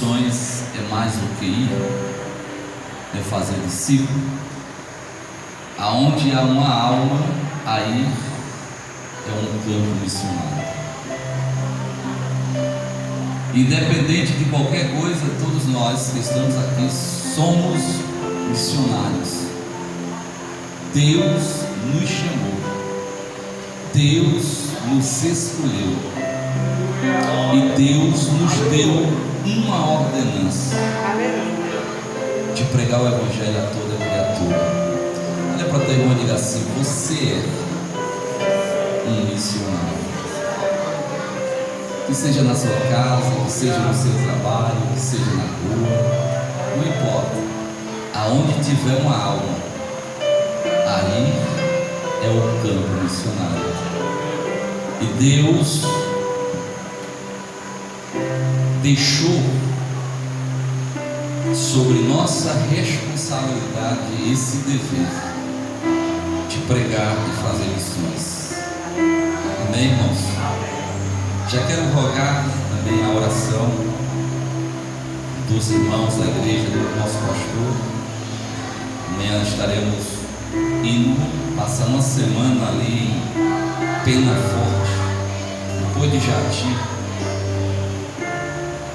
Missões é mais do que ir, é fazer discípulo. Aonde há uma alma, aí é um campo missionário. Independente de qualquer coisa, todos nós que estamos aqui somos missionários. Deus nos chamou, Deus nos escolheu e Deus nos deu uma ordenança de pregar o Evangelho a toda criatura. Olha para teu irmão e diga assim: você é um missionário. Que seja na sua casa, que seja no seu trabalho, que seja na rua, não importa. Aonde tiver uma alma, aí é o campo missionário. E Deus deixou sobre nossa responsabilidade esse dever de pregar e fazer missões. Amém, irmãos? Já quero rogar também a oração dos irmãos da igreja, do nosso pastor. Amanhã estaremos indo, passar uma semana ali em Pena Forte, depois de Jati.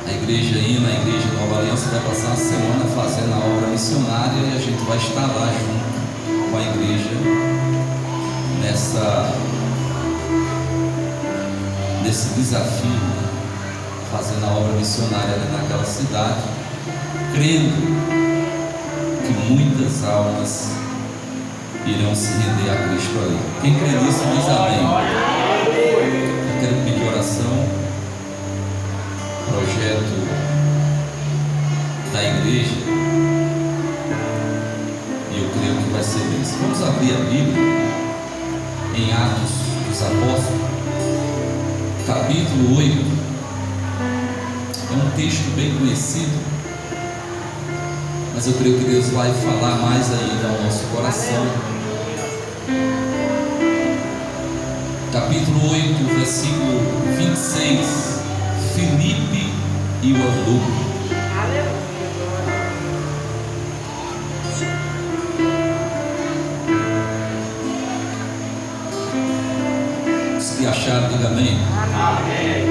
A igreja aí na igreja Nova Aliança vai passar uma semana fazendo a obra missionária e a gente vai estar lá junto com a igreja nesse desafio, né? Fazendo a obra missionária ali naquela cidade, crendo que muitas almas irão se render a Cristo ali. Quem crê nisso diz amém. Eu quero pedir oração, projeto da igreja, e eu creio que vai ser isso. Vamos abrir a Bíblia em Atos dos Apóstolos, capítulo 8. É um texto bem conhecido, mas eu creio que Deus vai falar mais ainda ao nosso coração. Capítulo 8, versículo 26. Filipe e o eunuco. Se achar, diga amém. Amém.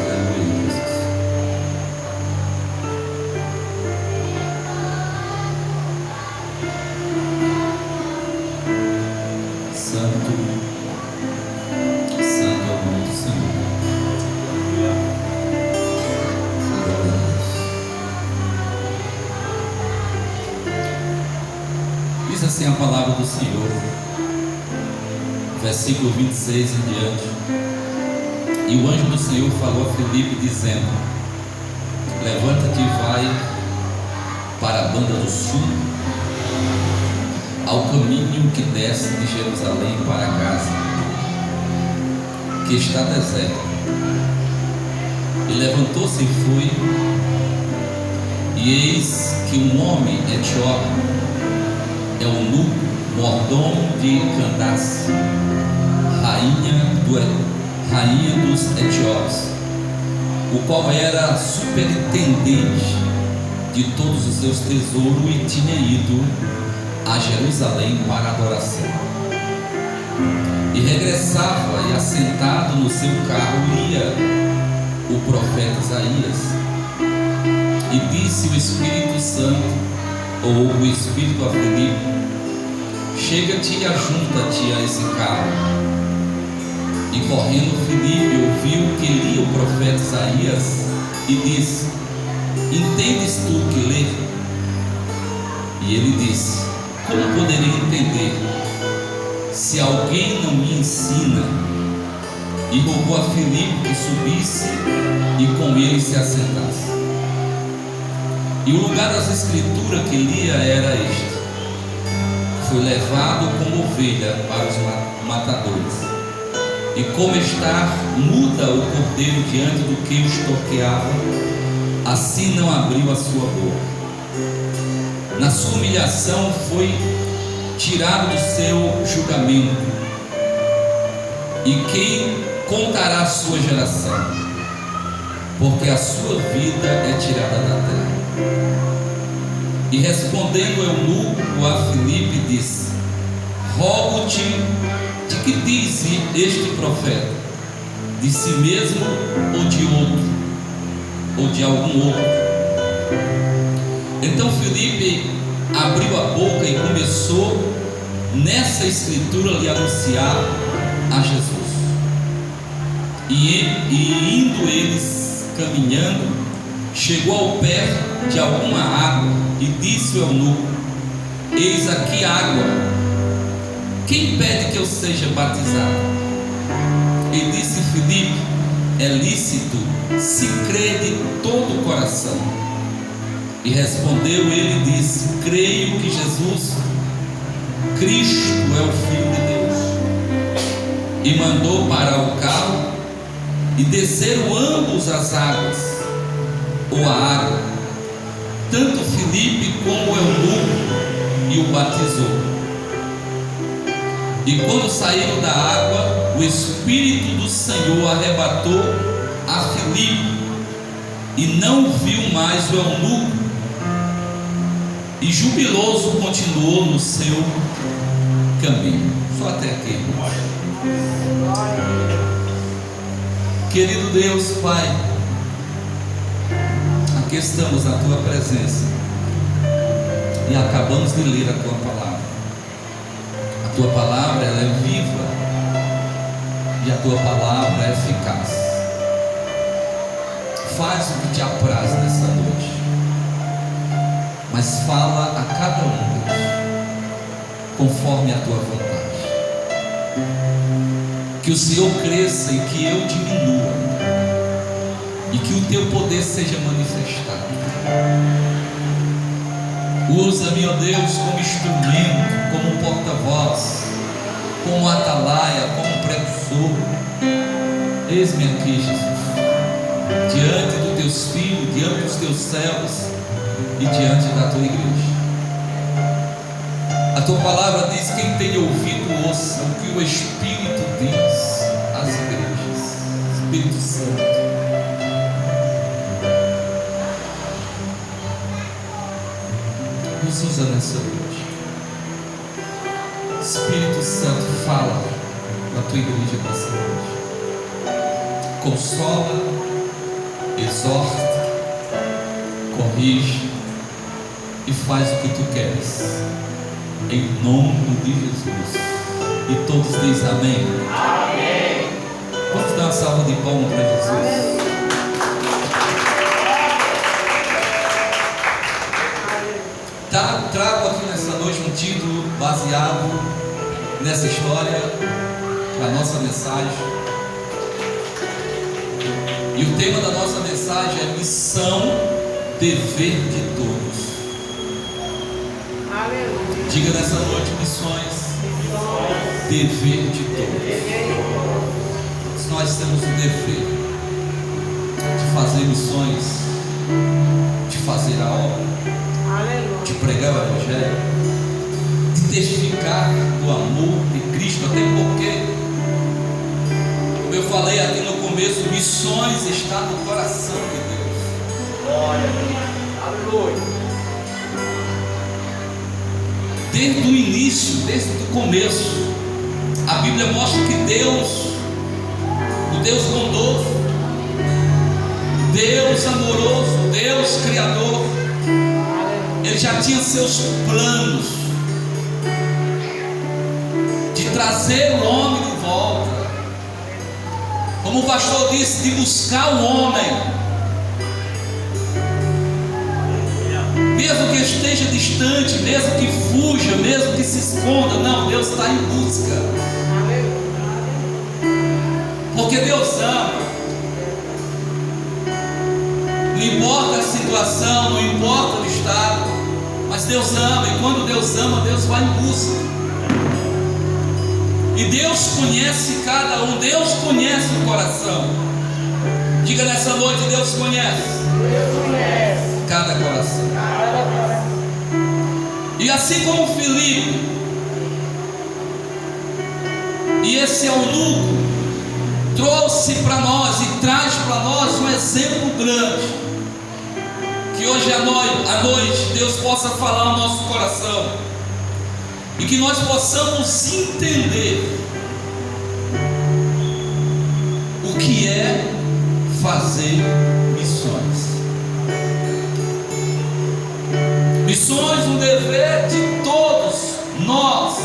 Aleluia, Jesus. Santo, Santo é o nome do Senhor. Diz assim a palavra do Senhor, versículo 26 em diante. E o anjo do Senhor falou a Filipe dizendo: levanta-te e vai para a banda do sul, ao caminho que desce de Jerusalém para Gaza, que está deserto. E levantou-se e foi, e eis que um homem etíope, eunuco, mordomo de Candace, rainha dos etíopes, o qual era superintendente de todos os seus tesouros e tinha ido a Jerusalém para adoração. E regressava e assentado no seu carro lia o profeta Isaías. E disse o Espírito Santo, ou o Espírito a Filipe: chega-te e ajunta-te a esse carro. E correndo Filipe ouviu que lia o profeta Isaías e disse: entendes tu que lê? E ele disse: como poderia entender se alguém não me ensina? E rogou a Filipe que subisse e com ele se assentasse. E o lugar das escrituras que lia era este: foi levado como ovelha para os matadores, e como está muda o cordeiro diante do que os torqueava, assim não abriu a sua boca. Na sua humilhação foi tirado do seu julgamento. E quem contará a sua geração? porque a sua vida é tirada da terra. E respondendo o eunuco a Filipe, disse: rogo-te, de que diz este profeta? De si mesmo ou de outro? Ou de algum outro? Então Filipe abriu a boca e começou nessa escritura lhe anunciar a Jesus. E indo eles caminhando, chegou ao pé de alguma água e disse ao eunuco: eis aqui água, quem pede que eu seja batizado? E disse Filipe: é lícito, se crê de todo o coração. E respondeu ele e disse: creio que Jesus Cristo é o Filho de Deus. E mandou parar o carro, e desceram ambos as águas, ou a água, tanto Filipe como o eunuco, e o batizou. E quando saíram da água, o Espírito do Senhor arrebatou a Filipe, e não viu mais o eunuco, e jubiloso continuou no seu caminho. Só até aqui, irmãos. Querido Deus, Pai, aqui estamos na Tua presença e acabamos de ler a Tua palavra. A Tua palavra, ela é viva, e a Tua palavra é eficaz. Faz o que te apraz nessa noite, mas fala a cada um, Deus, conforme a Tua vontade. Que o Senhor cresça e que eu diminua, e que o Teu poder seja manifestado. Usa-me, ó Deus, como instrumento, como porta-voz, como atalaia, como precursor. Eis-me aqui, Jesus, diante dos Teus filhos, diante dos Teus servos e diante da Tua igreja. A Tua palavra diz: quem tem ouvido, ouça o que o Espírito diz às igrejas. Espírito Santo, nos usa nessa noite. Espírito Santo, fala na Tua igreja nessa noite. Consola, exorta, corrige e faz o que Tu queres, em nome de Jesus. E todos dizem amém. Amém. Vamos dar uma salva de palmas para Jesus. Trago aqui nessa noite um título baseado nessa história para a nossa mensagem. E o tema da nossa mensagem é missão, dever de todos. Aleluia. Diga nessa noite: missões, dever de todos. Nós temos o dever de fazer missões, de fazer a obra, de pregar o Evangelho, de testificar do amor de Cristo, até porque, como eu falei aqui no começo, missões está no coração de Deus. Glória a Deus. Aleluia. Desde o início, desde o começo, a Bíblia mostra que Deus, o Deus bondoso, Deus amoroso, Deus criador, Ele já tinha seus planos de trazer o homem de volta. Como o pastor disse, de buscar o homem, mesmo que esteja distante, mesmo que fuja, mesmo que se esconda. Não, Deus está em busca, porque Deus ama. Não importa a situação, não importa o estado, mas Deus ama. E quando Deus ama, Deus vai em busca. E Deus conhece cada um, Deus conhece o coração. Diga nessa noite: Deus conhece. Deus conhece cada coração. E assim como Filipe e esse eunuco trouxe para nós e traz para nós um exemplo grande. Que hoje à noite Deus possa falar ao nosso coração e que nós possamos entender o que é fazer missões. Missões, um dever de todos nós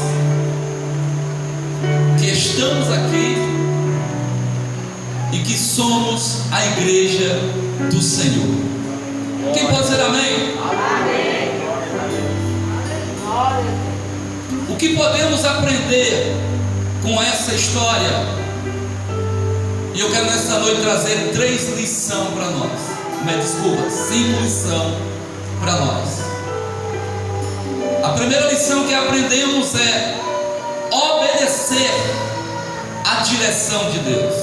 que estamos aqui e que somos a igreja do Senhor. Quem pode dizer amém? Amém. O que podemos aprender com essa história? E eu quero nessa noite trazer 3 lições para nós. Desculpa, 5 lições para nós. A primeira lição que aprendemos é obedecer à direção de Deus.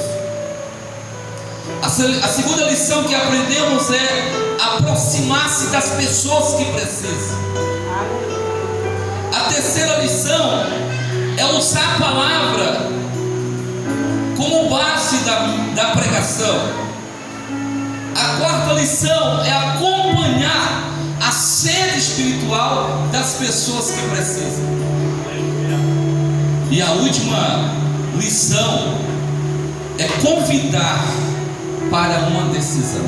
A segunda lição que aprendemos é aproximar-se das pessoas que precisam. A terceira lição é usar a palavra como base da pregação. A quarta lição é acompanhar a sede espiritual das pessoas que precisam. E a última lição é convidar para uma decisão.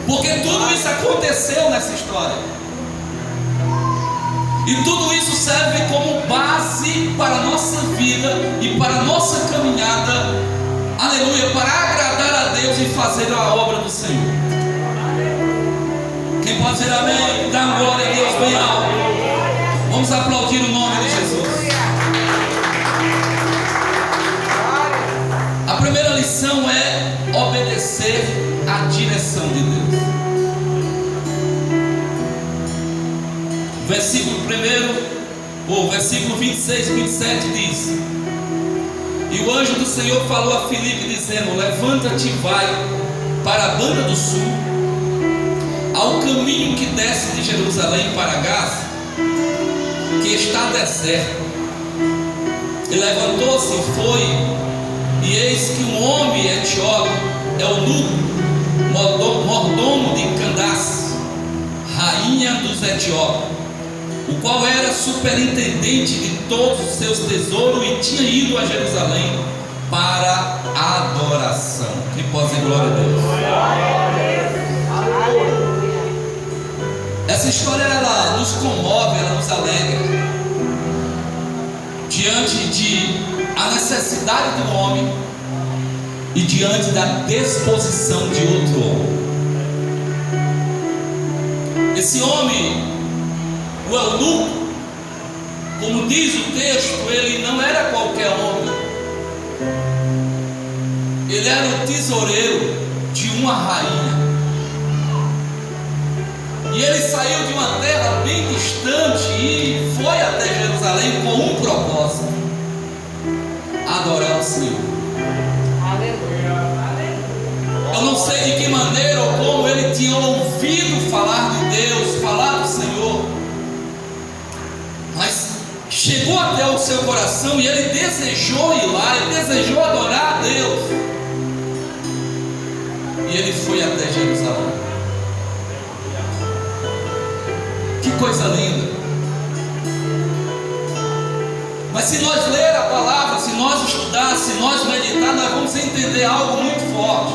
Porque tudo isso aconteceu nessa história. E tudo isso serve como base para a nossa vida e para a nossa caminhada, aleluia, para agradar a Deus e fazer a obra do Senhor. Quem pode dizer amém? Dá glória a Deus bem alto. Vamos aplaudir o nome de Jesus. A primeira lição é obedecer à direção de Deus. Versículo 26 e 27 diz: E o anjo do Senhor falou a Filipe dizendo: Levanta-te e vai para a banda do sul, ao caminho que desce de Jerusalém para Gaza, que está deserto. E levantou-se e foi, e eis que um homem etíope, eunuco, mordomo de Candace, rainha dos etíopes, o qual era superintendente de todos os seus tesouros e tinha ido a Jerusalém para a adoração. Que pode dizer glória a Deus. Essa história ela nos comove, ela nos alegra diante de a necessidade do homem e diante da disposição de outro homem. Esse homem, o eunuco, como diz o texto, ele não era qualquer homem. Ele era o tesoureiro de uma rainha. E ele saiu de uma terra bem distante e foi até Jerusalém com um propósito: adorar o Senhor. Eu não sei de que maneira ou como ele tinha ouvido falar de Deus, falar do Senhor, mas chegou até o seu coração e ele desejou ir lá, ele desejou adorar a Deus. E ele foi até Jerusalém. Que coisa linda. Mas se nós ler a palavra, se nós estudar, se nós meditar, nós vamos entender algo muito forte.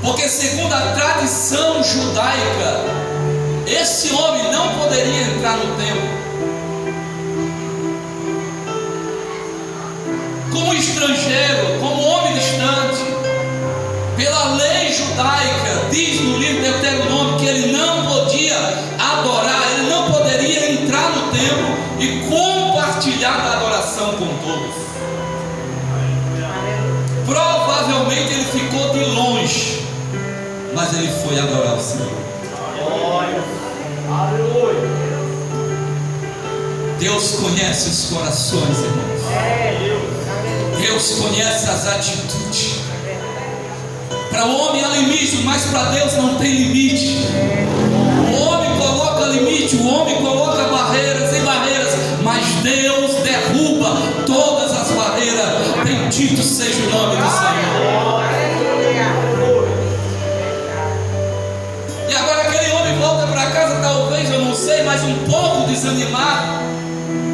Porque segundo a tradição judaica, esse homem não poderia entrar no templo. Como estrangeiro, como homem distante, pela lei judaica, diz no livro de Deuteronômio que ele não podia adorar, ele não poderia entrar no templo e compartilhar da adoração com todos. Provavelmente ele ficou de longe, mas ele foi adorar o Senhor. Deus conhece os corações, irmãos. Deus conhece as atitudes. Para o homem há limite, mas para Deus não tem limite. O homem coloca limite, o homem coloca barreiras e barreiras, mas Deus derruba todas Bendito seja o nome do Senhor. E agora aquele homem volta para casa, talvez, eu não sei, mas um pouco desanimado.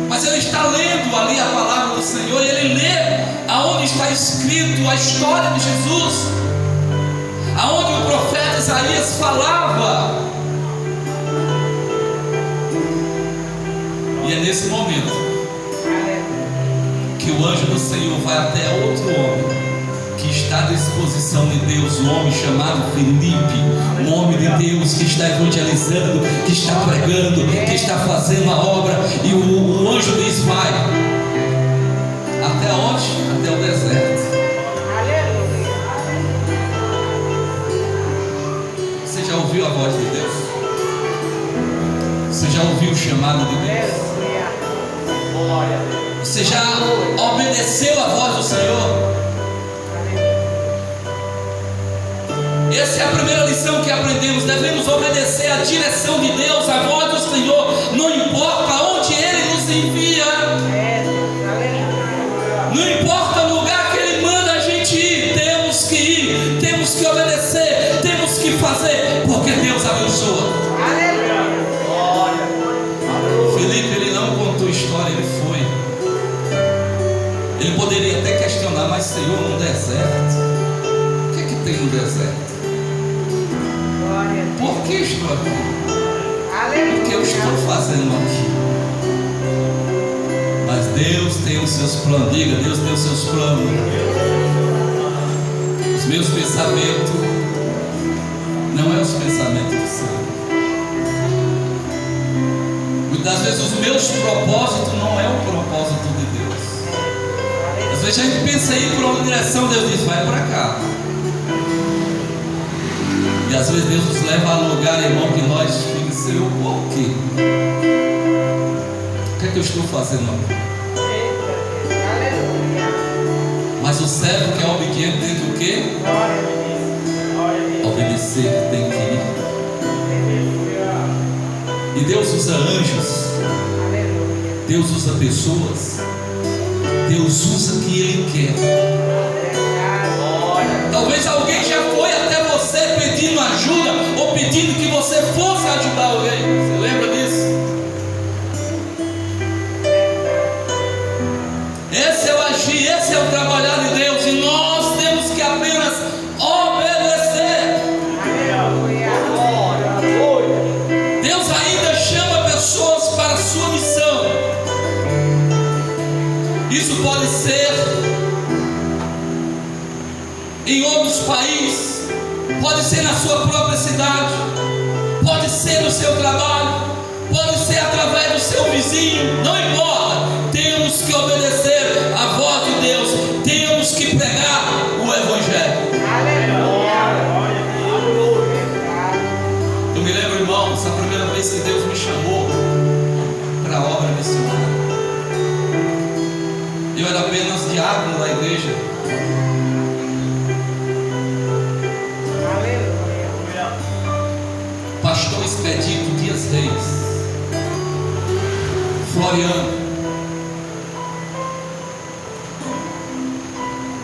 Mas ele está lendo ali a palavra do Senhor, e ele lê aonde está escrito a história de Jesus, aonde o profeta Isaías falava. E é nesse momento que o anjo do Senhor vai até outro homem que está à disposição de Deus, um homem chamado Felipe, um homem de Deus que está evangelizando, que está pregando, que está fazendo a obra. E o anjo diz: vai. Até onde? Até o deserto. Você já ouviu a voz de Deus? Você já ouviu o chamado de Deus? Você já obedeceu a voz do Senhor? Essa é a primeira lição que aprendemos. Devemos obedecer a direção de Deus, a voz do Senhor, não importa onde Ele nos envia, não importa o lugar que Ele manda a gente ir, temos que obedecer, temos que fazer, porque Deus abençoa. Felipe, ele não contou história, ele foi. Ele poderia até questionar: mas Senhor, no deserto, o que é que tem no deserto? Por que estou aqui? O que eu estou fazendo aqui? Mas Deus tem os seus planos. Diga: Deus tem os seus planos. Os meus pensamentos não é os pensamentos do céu. Muitas vezes os meus propósitos não é o propósito de Deus. Às vezes a gente pensa em ir para uma direção, Deus diz: vai para cá. E às vezes Deus nos leva a lugar, irmão, que nós ficamos assim: o quê? O que é que eu estou fazendo aqui? Mas o servo que é obediente tem que o quê? Obedecer, tem que ir. E Deus usa anjos, Deus usa pessoas, Deus usa o que Ele quer. Talvez alguém já foi até você pedindo ajuda, ou pedindo que você fosse ajudar alguém. Você lembra disso? Esse é o agir, esse é o trabalhar de Deus, e nós temos que apenas obedecer. Deus ainda chama pessoas para a sua missão. Isso pode ser em outros países, pode ser na sua própria cidade, pode ser no seu trabalho, pode ser através do seu vizinho, não importa. Temos que obedecer a voz de Deus, temos que pregar o Evangelho. Eu me lembro, irmãos, a primeira vez que Deus me chamou para a obra missionária. Eu era apenas diácono da igreja. Pastor Expedito Dias Reis, Floriano.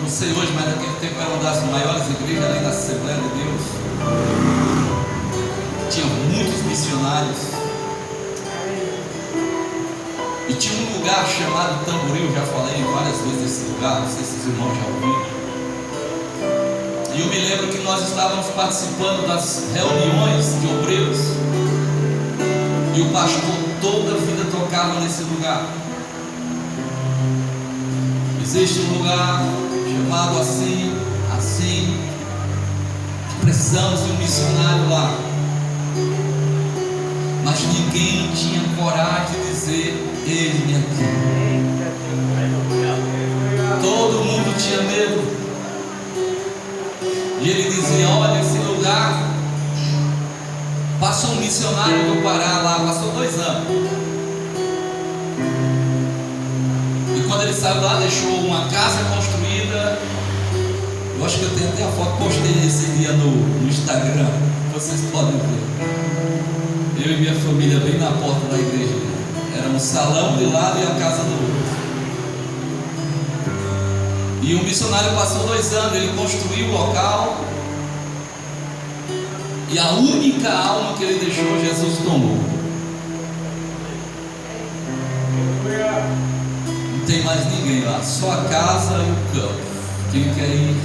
Não sei hoje, mas naquele tempo era uma das maiores igrejas além da Assembleia de Deus. Tinha muitos missionários. E tinha um lugar chamado Tamboril. Já falei várias vezes desse lugar, não sei se os irmãos já ouviram. E eu me lembro que nós estávamos participando das reuniões de obreiros, e o pastor toda a vida tocava nesse lugar. Existe um lugar chamado assim, que precisamos de um missionário lá. Mas ninguém tinha coragem de dizer: ele aqui. Todo mundo tinha medo. E ele dizia: olha, esse lugar, passou um missionário do Pará lá, passou 2 anos. E quando ele saiu lá, deixou uma casa construída. Eu acho que eu tenho até a foto, postei esse dia no Instagram, vocês podem ver. Eu e minha família bem na porta da igreja. Era um salão de lado e a casa do outro. E o missionário passou 2 anos, ele construiu o local. E a única alma que ele deixou, Jesus tomou. Não tem mais ninguém lá, só a casa e o campo. Quem quer ir?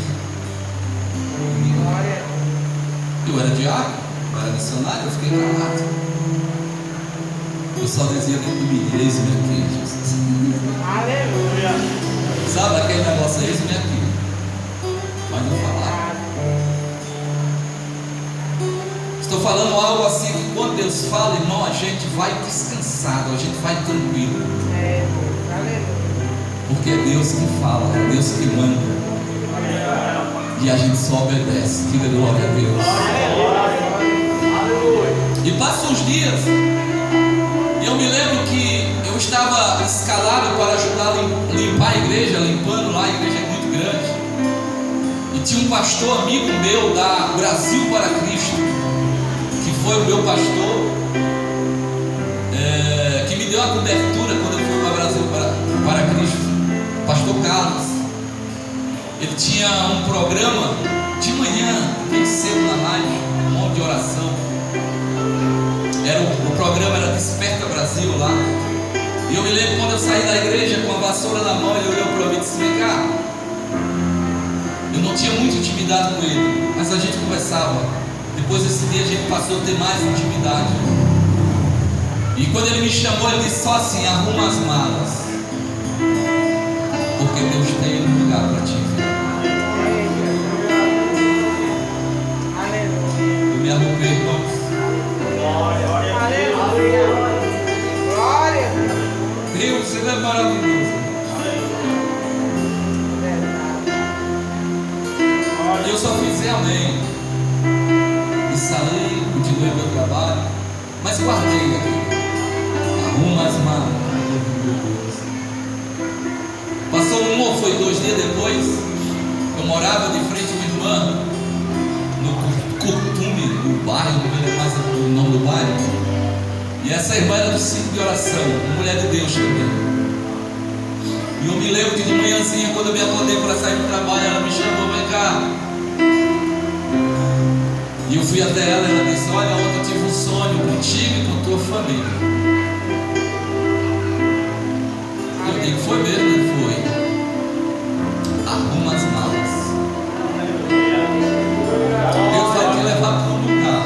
Eu era diácono, eu era missionário, eu fiquei calado. Eu só dizia dentro de mim: eis-me aqui, Jesus. Aleluia. Sabe aquele negócio, eis-me aqui. Mas não falava. Estou falando algo assim que quando Deus fala, irmão, a gente vai descansado, a gente vai tranquilo. Porque é Deus que fala, é Deus que manda. E a gente só obedece. Diga glória a Deus. E passam os dias. E eu me lembro que eu estava escalado para ajudar a limpar a igreja, limpando lá, a igreja é muito grande. E tinha um pastor amigo meu da Brasil para Cristo, que foi o meu pastor, que me deu a cobertura quando eu fui para Brasil para Cristo. Pastor Carlos. Ele tinha um programa de manhã, bem cedo na rádio, um monte de oração. O programa era Desperta Brasil lá. E eu me lembro quando eu saí da igreja com a vassoura na mão, ele olhou para mim e disse: vem cá. Eu não tinha muita intimidade com ele, mas a gente conversava. Depois desse dia a gente passou a ter mais intimidade. E quando ele me chamou, ele disse só assim: arruma as malas, porque Deus tem um lugar para ti. Eu me arrumei, irmãos. Aleluia. Glória. Deus, Ele é maravilhoso. E eu só fiz amém. E saí, continuei meu trabalho, mas guardei aqui. Arruma as malas. Passou 1 ou foi 2 dias depois, eu morava de frente a uma irmã no Curtume, no bairro, não me lembro mais o nome do bairro. E essa irmã era do ciclo de oração, uma mulher de Deus também. E eu me lembro que de manhãzinha, quando eu me acordei para sair do trabalho, ela me chamou: vem cá. E eu fui até ela e ela disse: olha, ontem eu tive um sonho contigo e com tua família. Eu digo: foi mesmo? Foi. Arruma as malas. Deus vai te levar para um lugar.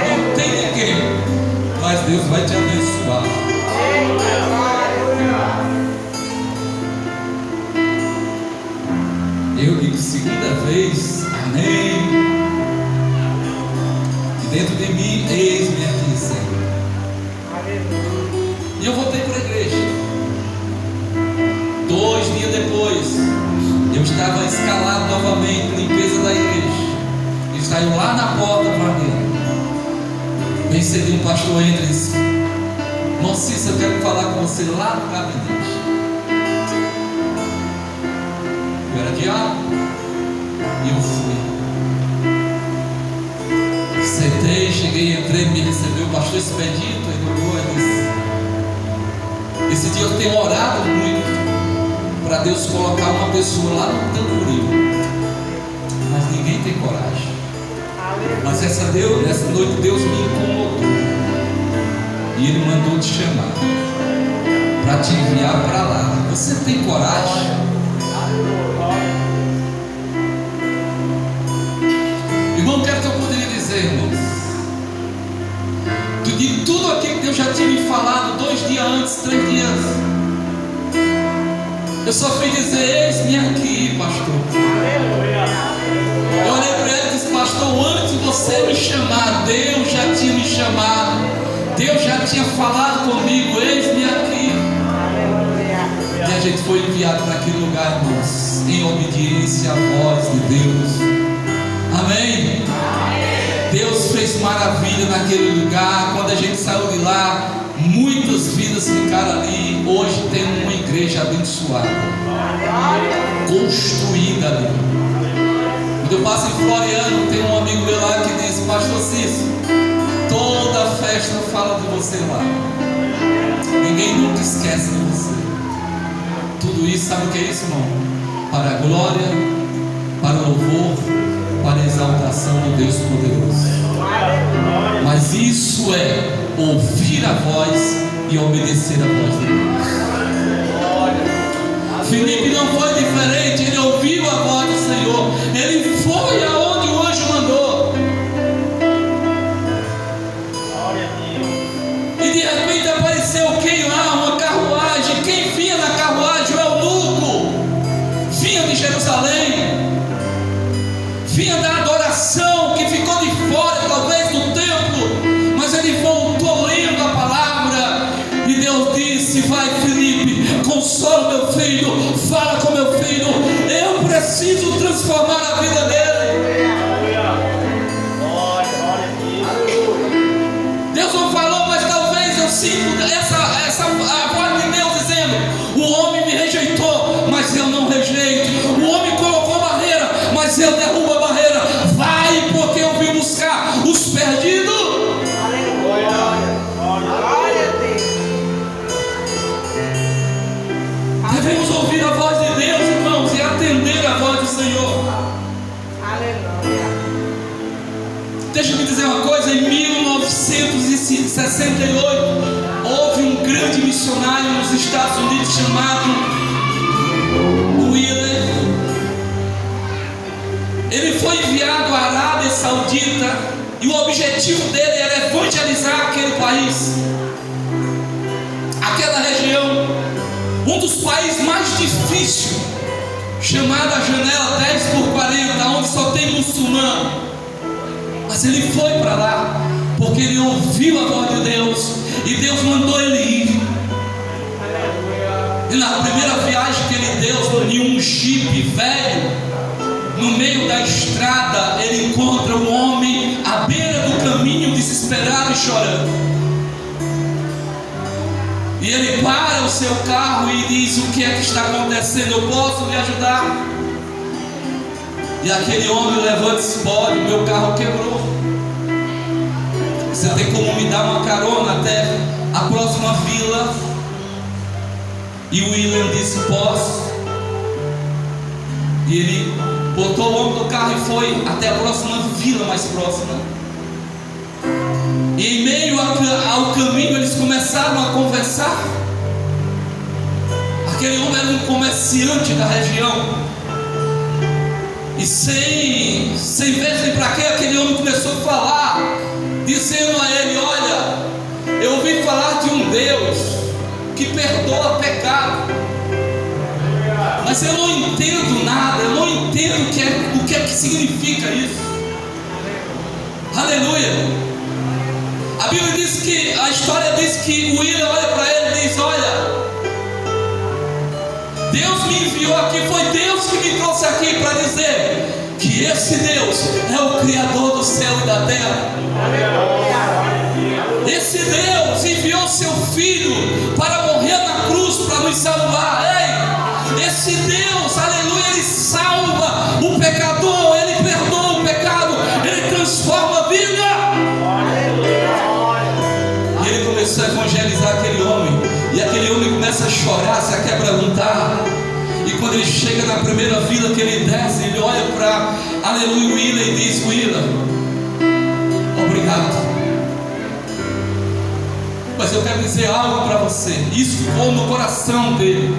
Não tem ninguém, mas Deus vai te abençoar. Eu digo: segunda vez, amém. E dentro de mim, eis-me aqui, Senhor. E eu voltei para a igreja. 2 dias depois, eu estava escalado novamente, limpeza da igreja. E saiu lá na porta para dentro. Bem cedo, um pastor entra e disse: irmão Cícero, eu quero falar com você lá no gabinete. Eu era diácono. E eu fui. Sentei, cheguei, entrei, me recebeu o pastor Expedito. Ele olhou e disse: esse dia eu tenho orado muito para Deus colocar uma pessoa lá no Tamboril, mas ninguém tem coragem. Mas essa noite Deus me incomodou e Ele mandou te chamar para te enviar para lá. Você tem coragem? Irmão, quero que eu poderia dizer, irmãos, de tudo aquilo que Deus já tinha me falado 2 dias antes, 3 dias antes, eu só fui dizer: eis-me aqui, pastor. Eu olhei para ele e disse: pastor, antes de você me chamar, Deus já tinha me chamado, Deus já tinha falado comigo, eis-me aqui. E a gente foi enviado para aquele lugar, irmãos, em obediência à voz de Deus. Amém? Deus fez maravilha naquele lugar. Quando a gente saiu de lá, muitas vidas ficaram ali. Hoje tem uma igreja abençoada, construída ali. Quando eu passo em Floriano, tem um amigo meu lá que diz: pastor Cícero, toda festa fala de você lá. Ninguém nunca esquece de você. Tudo isso, sabe o que é isso, irmão? para a glória, para o louvor, para a exaltação do Deus poderoso. Mas isso é ouvir a voz e obedecer a voz de Deus. Filipe não foi diferente, ele ouviu a voz do Senhor, ele foi aonde o anjo mandou. E de repente apareceu quem lá? Uma carruagem. Quem vinha na carruagem? O eunuco. Vinha de Jerusalém, vinha da adoração, que ficou de fora talvez do templo, mas ele voltou lendo a palavra. E Deus disse: vai, Filipe, consola meu filho, fala com meu filho, eu preciso transformar a vida dele. Deus não falou, mas talvez eu sinto a voz de Deus dizendo: o homem me rejeitou, mas eu não rejeito. O homem colocou barreira, mas eu derrubo a barreira. Vai, porque eu vim buscar os perdidos. Devemos ouvir a voz de Deus, irmãos, e atender a voz do Senhor. Aleluia. Deixa eu me dizer uma coisa: em 1968 houve um grande missionário nos Estados Unidos chamado Wheeler. Ele foi enviado à Arábia Saudita e o objetivo dele era evangelizar aquele país, aquela região, um dos países mais difíceis, chamada Janela 10x40, onde só tem muçulmano. Mas ele foi para lá porque ele ouviu a voz de Deus e Deus mandou ele ir. E na primeira viagem que ele deu em um jipe velho, no meio da estrada, ele encontra um homem à beira do caminho, desesperado e chorando. E ele para o seu carro e diz: o que é que está acontecendo? Eu posso lhe ajudar? E aquele homem levanta e diz: pode, meu carro quebrou. Você tem como me dar uma carona até a próxima vila? E o William disse: posso. E ele botou o homem no carro e foi até a próxima vila mais próxima. E em meio ao caminho eles começaram a conversar. Aquele homem era um comerciante da região. E sem ver nem para quê, aquele homem começou a falar, dizendo a ele: olha, eu ouvi falar de um Deus que perdoa pecado, mas eu não entendo nada, eu não entendo o que é que significa isso. Aleluia. A Bíblia diz que, a história diz que o William olha para ele e diz: olha, Deus me enviou aqui, foi Deus que me trouxe aqui para dizer que esse Deus é o Criador do céu e da terra. Esse Deus enviou seu Filho para morrer na cruz para nos salvar. Ei, esse Deus, aleluia, ele salva o pecador, ele perdoa o pecado, ele transforma a vida. E ele começou a evangelizar aquele homem, e aquele homem começa a chorar, se aquebrantar. E quando ele chega na primeira vila que ele desce, ele olha para, aleluia, Willa, e diz: Willa, obrigado. Mas eu quero dizer algo para você. Isso ficou no coração dele.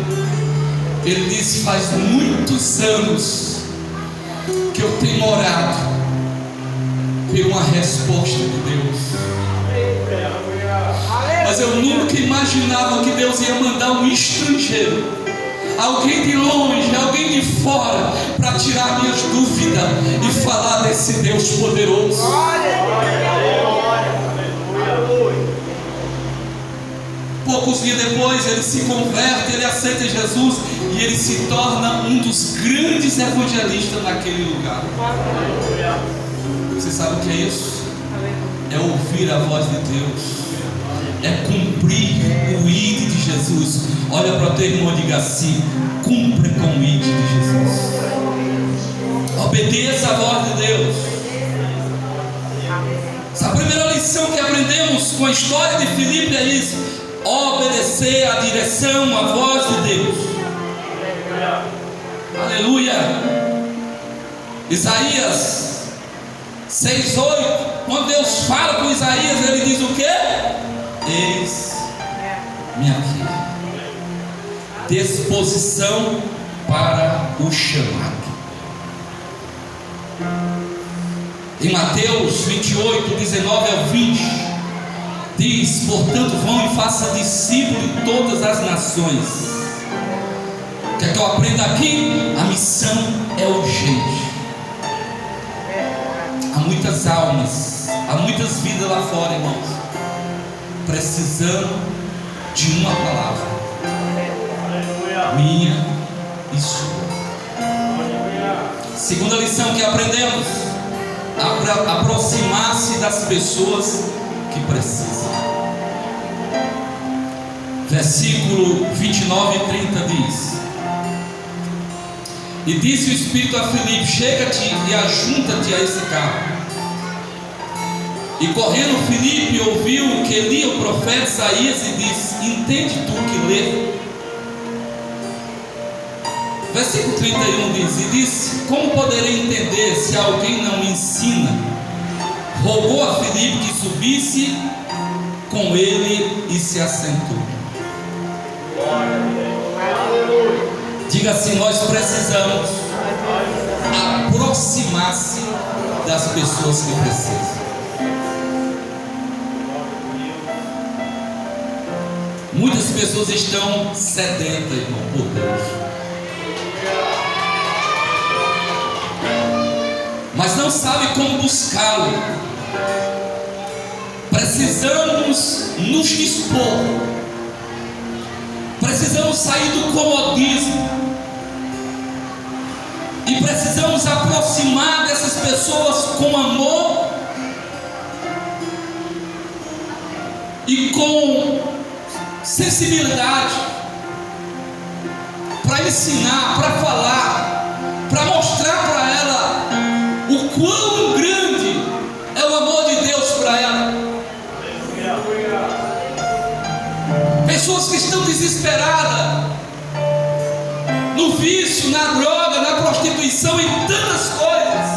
Ele disse: faz muitos anos que eu tenho orado por uma resposta de Deus, mas eu nunca imaginava que Deus ia mandar um estrangeiro, alguém de longe, alguém de fora, para tirar minhas dúvidas e falar desse Deus poderoso. Poucos dias depois ele se converte, ele aceita Jesus e ele se torna um dos grandes evangelistas naquele lugar. Você sabe o que é isso? É ouvir a voz de Deus, é cumprir o ID de Jesus. Olha para o teu irmão e diga assim: cumpre com o ID de Jesus. Obedeça a voz de Deus. Essa primeira lição que aprendemos com a história de Filipe é isso: obedecer a direção, a voz de Deus. Aleluia. Isaías 6:8, quando Deus fala com Isaías, ele diz o quê? Eis-me aqui. Disposição para o chamado. Em Mateus 28:19-20 diz: portanto vão e façam discípulos de todas as nações. Quer que eu aprenda aqui? A missão é urgente. Há muitas almas, há muitas vidas lá fora, irmãos, precisando de uma palavra, minha e sua. Segunda lição que aprendemos: aproximar-se das pessoas que precisam. Versículo 29 e 30 diz: e disse o Espírito a Filipe: chega-te e ajunta-te a esse carro. E correndo Filipe ouviu que lia o profeta Isaías e disse: entende tu que lê? Versículo 31 diz: e disse: como poderei entender se alguém não me ensina? Rogou a Filipe que subisse com ele e se assentou. Diga assim: nós precisamos aproximar-se das pessoas que precisam. Muitas pessoas estão sedentas, irmão, por Deus, mas não sabem como buscá-lo. Precisamos nos dispor, precisamos sair do comodismo e precisamos aproximar dessas pessoas com amor e com sensibilidade, para ensinar, para falar, para mostrar para ela o quão grande é o amor de Deus para ela. Pessoas que estão desesperadas no vício, na droga, na prostituição e tantas coisas,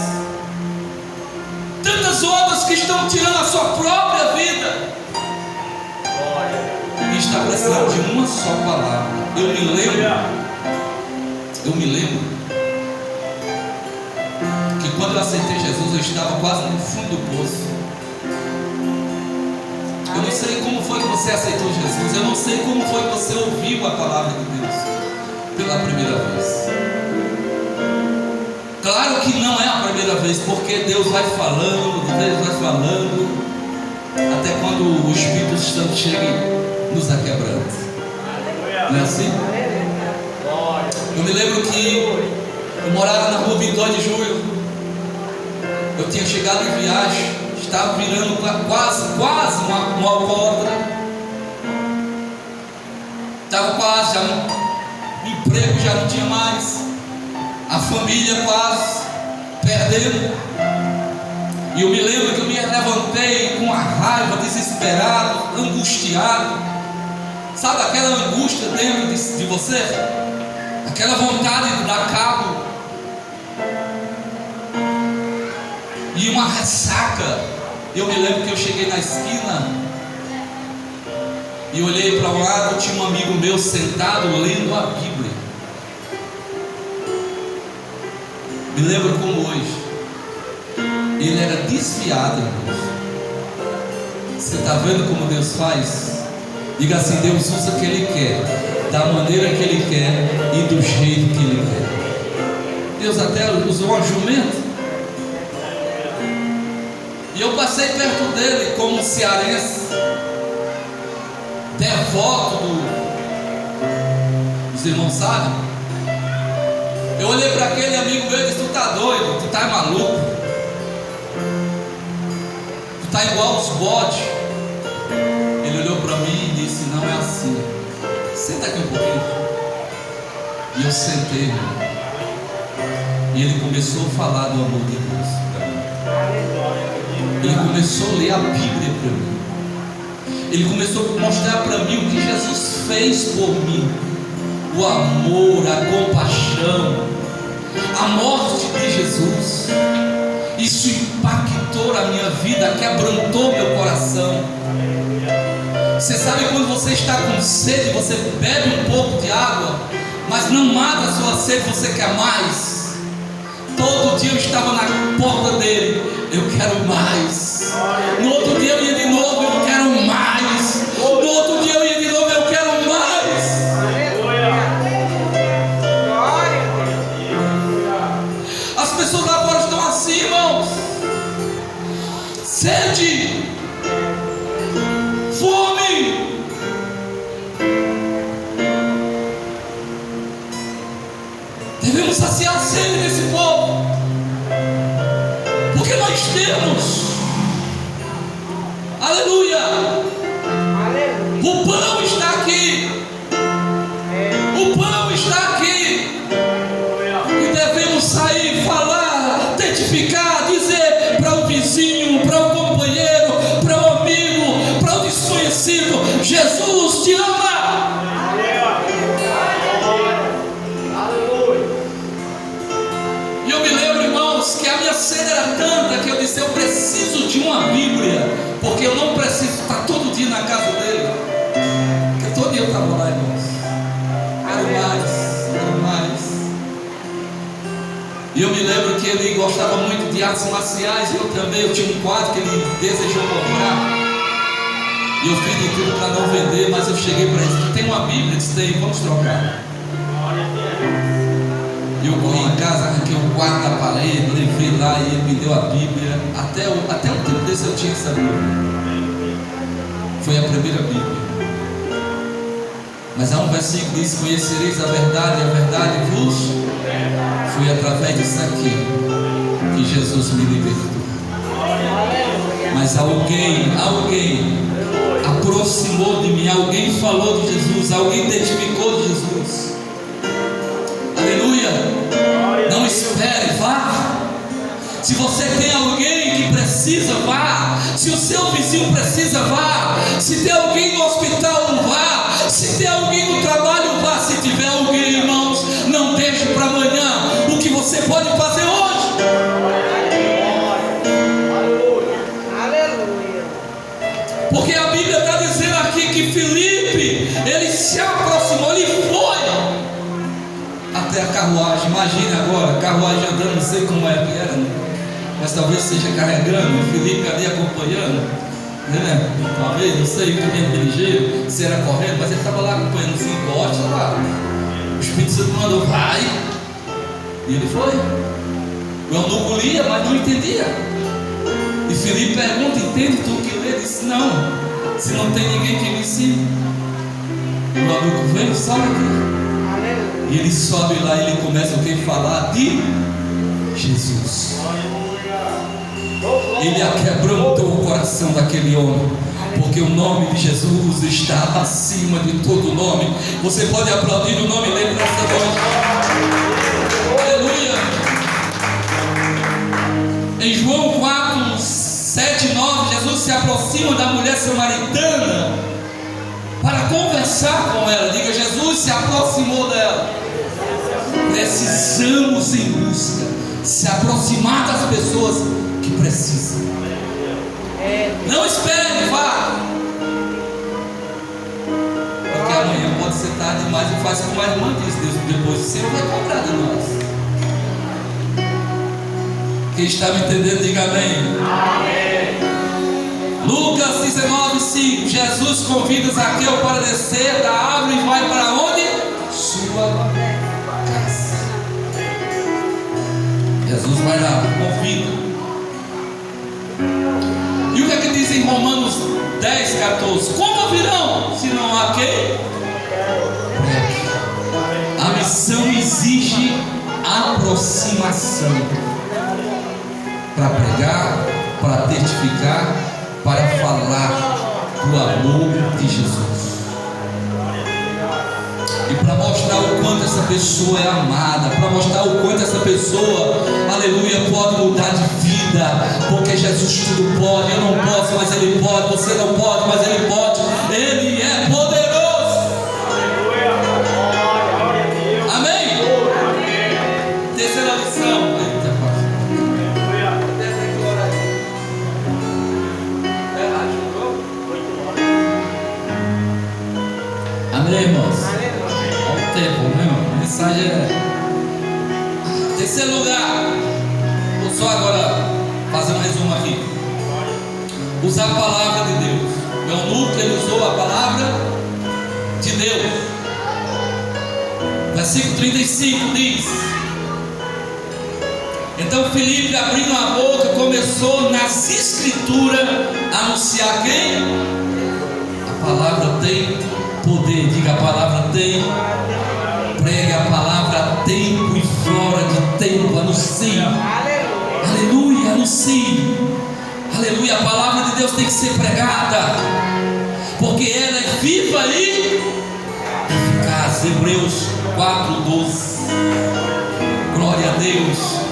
tantas outras que estão tirando a sua própria vida, e está precisando de uma só palavra. Eu me lembro que quando eu aceitei Jesus, eu estava quase no fundo do poço. Eu não sei como foi que você aceitou Jesus, eu não sei como foi que você ouviu a palavra de Deus pela primeira vez. Claro que não é a primeira vez, porque Deus vai falando, até quando o Espírito Santo chega e nos aquebranta. Não é assim? Eu me lembro que eu morava na rua 22 de Julho. Eu tinha chegado em viagem, estava virando quase um alcoólatra. Estava quase, já o emprego já não tinha mais, a família quase perdendo. E eu me lembro que eu me levantei com a raiva, desesperado, angustiado. Sabe aquela angústia dentro de você? Aquela vontade de dar cabo. E uma ressaca. Eu me lembro que eu cheguei na esquina e olhei para um lado, tinha um amigo meu sentado lendo a Bíblia. Me lembro como hoje. Ele era desviado, irmãos. Você está vendo como Deus faz? Diga assim: Deus usa o que Ele quer, da maneira que Ele quer e do jeito que Ele quer. Deus até usou uma jumenta. E eu passei perto dele como um cearense, devoto dos irmãos, sabe? Eu olhei para aquele amigo meu e disse: tu tá doido, tu tá maluco, tu tá igual os bodes. Ele olhou para mim e disse: não é assim, senta aqui um pouquinho. E eu sentei, irmão. E ele começou a falar do amor de Deus para mim. Ele começou a ler a Bíblia para mim. Ele começou a mostrar para mim o que Jesus fez por mim. O amor, a compaixão, a morte de Jesus. Isso impactou a minha vida, quebrantou meu coração. Você sabe quando você está com sede, você bebe um pouco de água, mas não mata a sua sede, você quer mais. Todo dia eu estava na porta dele, eu quero mais. No outro dia eu ia de novo, eu quero mais. No outro dia eu ia de novo, eu quero mais. As pessoas lá fora estão assim, irmãos. Sede, fome. Devemos saciar a sede desse povo, porque nós temos. Aleluia. O pão está aqui. O pão está aqui. E devemos sair, falar, testificar, dizer para o vizinho, para o companheiro, para o amigo, para o desconhecido: Jesus te ama. E eu me lembro, irmãos, que a minha sede era tanta que eu disse: eu preciso de uma Bíblia, porque eu não preciso estar todo dia na casa dele. Porque todo dia eu estava lá, irmãos. Quero mais. E eu me lembro que ele gostava muito de artes marciais, e eu também. Eu tinha um quadro que ele desejou comprar, e eu fiz de tudo para não vender, mas eu cheguei para ele: tu tem uma Bíblia? Ele disse: tem, vamos trocar. Eu corri em casa, arranquei o quadro da parede, levei lá e ele me deu a Bíblia. Até um tempo desse eu tinha essa Bíblia. Foi a primeira Bíblia. Mas há um versículo que diz: conhecereis a verdade, e a verdade vos. Foi através disso aqui que Jesus me libertou. Mas alguém aproximou de mim, alguém falou de Jesus, alguém testificou de Jesus. Aleluia. Não espere, vá. Se você tem alguém que precisa, vá. Se o seu vizinho precisa, vá. Se tem alguém no hospital, vá. Se tem alguém no trabalho, vá. Se tiver alguém, irmãos, não deixe para amanhã o que você pode fazer hoje. Aleluia. Porque a Bíblia está dizendo aqui que Filipe, ele se aproximou, ele foi até a carruagem. Imagine agora, carruagem andando, não sei como é que era, né? Mas talvez seja carregando, Filipe ali acompanhando, né? Talvez, não sei, o caminho ligeiro, se era correndo, mas ele estava lá acompanhando os encotes, lá. O Espírito Santo mandou: vai. E ele foi. O eunuco lia, mas não entendia. E Filipe pergunta: entende tu o que lê? Ele disse: não, se não tem ninguém que me ensine. O eunuco vem, sobe aqui. E ele sobe lá e ele começa o que? Falar de Jesus. Ele quebrantou o coração daquele homem, porque o nome de Jesus está acima de todo nome. Você pode aplaudir o nome dele nesta noite. Aleluia. Em João 4, 7, 9, Jesus se aproxima da mulher samaritana para conversar com ela. Diga: Jesus se aproximou dela. Precisamos em busca se aproximar das pessoas que precisam. Não espere, vá. Porque amanhã pode ser tarde demais. E faz como a irmã diz: Deus, depois você vai cobrar de nós. Quem está me entendendo, diga amém. Amém. Lucas 19, 5. Jesus convida Zaqueu para descer da árvore e vai para onde? Sua casa. Jesus vai lá, convida. E o que é que diz em Romanos 10, 14? Como virão se não há quem? A missão exige aproximação para pregar, para testificar, para falar do amor de Jesus. E para mostrar o quanto essa pessoa é amada, para mostrar o quanto essa pessoa, aleluia, pode mudar de vida, porque Jesus tudo pode. Eu não posso, mas Ele pode. Você não pode, mas Ele pode. Ele é poderoso. Amém? Terceira lição. terceiro lugar, vou só agora fazer um resumo aqui. Usar a palavra de Deus. O eunuco, ele usou a palavra de Deus. Versículo 35 diz: então Filipe, abrindo a boca, começou nas escrituras a anunciar quem? A palavra tem poder. Diga, a palavra tem. Pregue a palavra a tempo e fora de tempo. Anuncie. Aleluia, anuncie. Aleluia, a palavra de Deus tem que ser pregada, porque ela é viva e eficaz. Hebreus 4:12. Glória a Deus.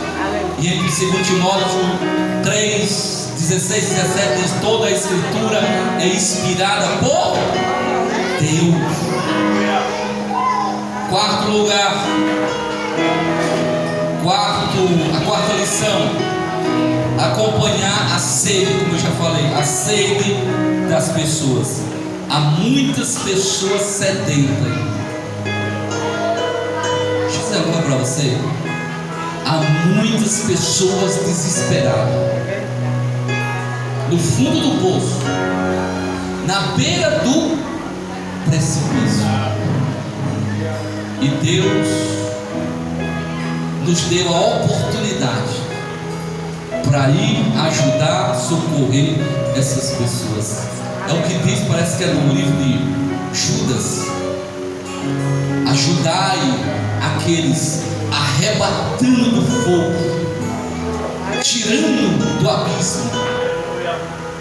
E em 2 Timóteo 3, 16 e 17 diz: toda a escritura é inspirada por Deus. Quarto lugar, a quarta lição: acompanhar a sede, como eu já falei, a sede das pessoas. Há muitas pessoas sedentas. Deixa eu dizer uma coisa para você. Há muitas pessoas desesperadas, no fundo do poço, na beira do precipício. E Deus nos deu a oportunidade para ir ajudar, socorrer essas pessoas. É o que diz, parece que é no livro de Judas: ajudai aqueles arrebatando do fogo, tirando do abismo.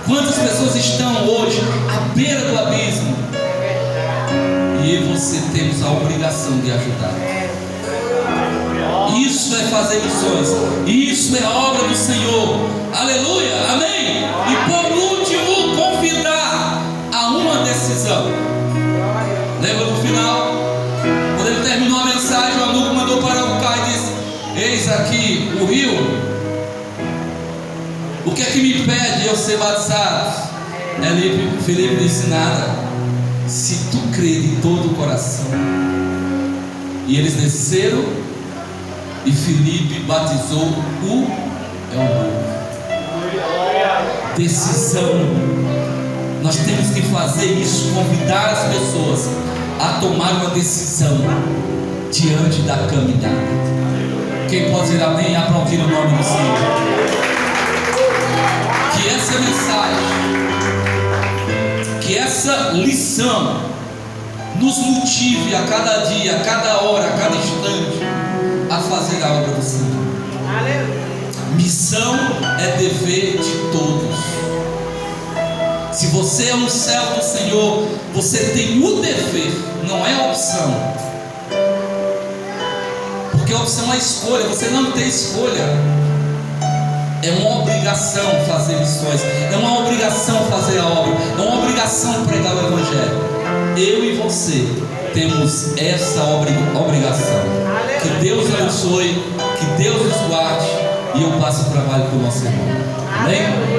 Quantas pessoas estão hoje à beira do abismo? E eu e você temos a obrigação de ajudar. Isso é fazer missões. Isso é a obra do Senhor. Aleluia, amém. E por último, convidar a uma decisão. Lembra no final, quando ele terminou a mensagem, o aluno mandou parar o carro e disse: eis aqui o rio. O que é que me impede eu ser batizado? Filipe disse: nada, se tu crer de todo o coração. E eles desceram, e Filipe batizou o eunuco. Decisão. Nós temos que fazer isso, convidar as pessoas a tomar uma decisão diante da caminhada. Quem pode dizer amém e aplaudir o nome do Senhor? Que essa mensagem, que essa lição nos motive a cada dia, a cada hora, a cada instante a fazer a obra do Senhor. Missão é dever de todos. Se você é um servo do Senhor, você tem o dever, não é opção. Porque a opção é escolha, você não tem escolha. É uma obrigação fazer missões, é uma obrigação fazer a obra, é uma obrigação pregar o Evangelho. Eu e você temos essa obrigação. Que Deus abençoe, que Deus nos guarde, e eu passo o trabalho para o nosso irmão. Amém?